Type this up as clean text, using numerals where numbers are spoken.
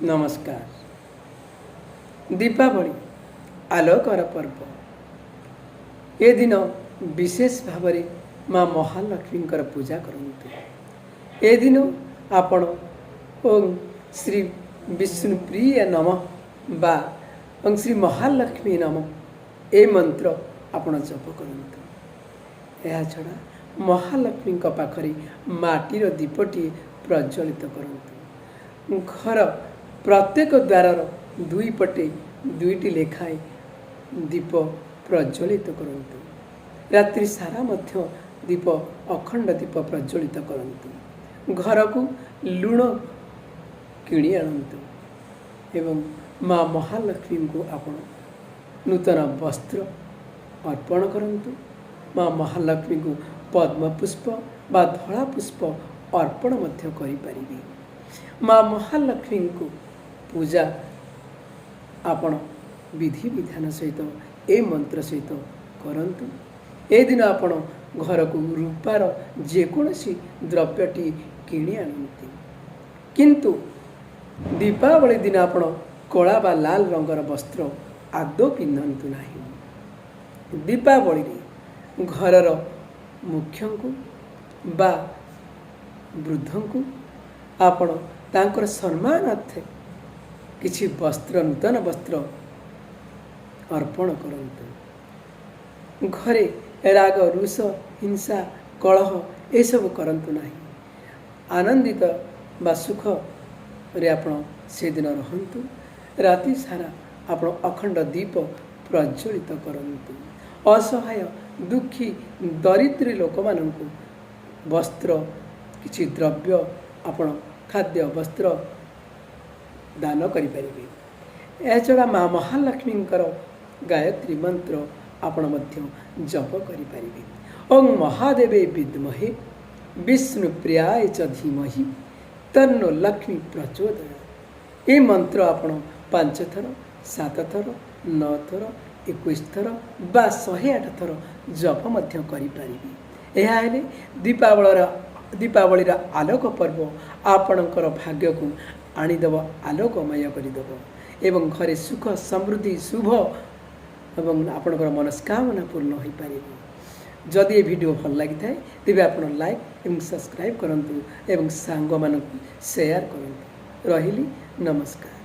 नमस्कार। दीपावली आलोकर पर्व। ए दिन विशेष भाव माँ महालक्ष्मी पूजा करते। ए दिन आपण ओं श्री विष्णुप्रिय नम बा ओं श्री महालक्ष्मी नम ए मंत्र आपण जप करते। यह छड़ा महालक्ष्मी पाखरे माटीर दीपटी प्रज्वलित करते। घर प्रत्येक द्वार दुई पटे दुईटी लेखाएं दीप प्रज्वलित करते। रात्रि सारा मध्य दीप अखंड दीप प्रज्वलित करते। घर को लुण किणी आणतु एवं माँ महालक्ष्मी को आपण नूतन वस्त्र अर्पण करंतु। माँ महालक्ष्मी को पद्म पुष्प बा धला पुष्प अर्पण मध्य करि परिबे। माँ महालक्ष्मी को पूजा आपण विधि विधान सहित ए मंत्र सहित करंतु। ए दिन आपण घर को रूपार जेकोसी द्रव्यटी किणी आणती, किंतु दीपावली दिन आपण कला बा लाल रंगर वस्त्र आदौ पिंधंतु नाही। दीपावली घरर मुख्य को बा वृद्ध को आपण तांकर सम्मानार्थे किछि वस्त्र नूतन वस्त्र अर्पण करंतु। घरे राग रुष हिंसा कलह ए सब करंतु नाही। आनंदित बा सुख रे आपण से दिन रहंतु। राति सारा आपण अखंड दीप प्रज्वलित करंतु। असहाय दुखी दरिद्री लोक माननकु वस्त्र किछि द्रव्य आपण खाद्य वस्त्र दान करिपारिबे। एछड़ा माँ महालक्ष्मी गायत्री मंत्र आपण मध्य जप करिपारिबे। ओं महादेवे विद्महे विष्णुप्रियाय च धीमहि तन्नो लक्ष्मी प्रचोदयात्। ए मंत्र आपण 5 थर 7 थर 9 थर 21 थर बा 108 थर जप मध्य करिपारिबे। एहा हेले दीपावली आलोक पर्व आपणकर भाग्य को आनीदेव आलोकमय करदेव एवं घरे सुख समृद्धि शुभ एवं आपणकर मनस्कामना पूर्ण हो पार। जदि ये वीडियो भल लगी थाए तेबे आपण लाइक एवं सब्सक्राइब करंतु एवं सांग मानक शेयर करंतु। रहिली नमस्कार।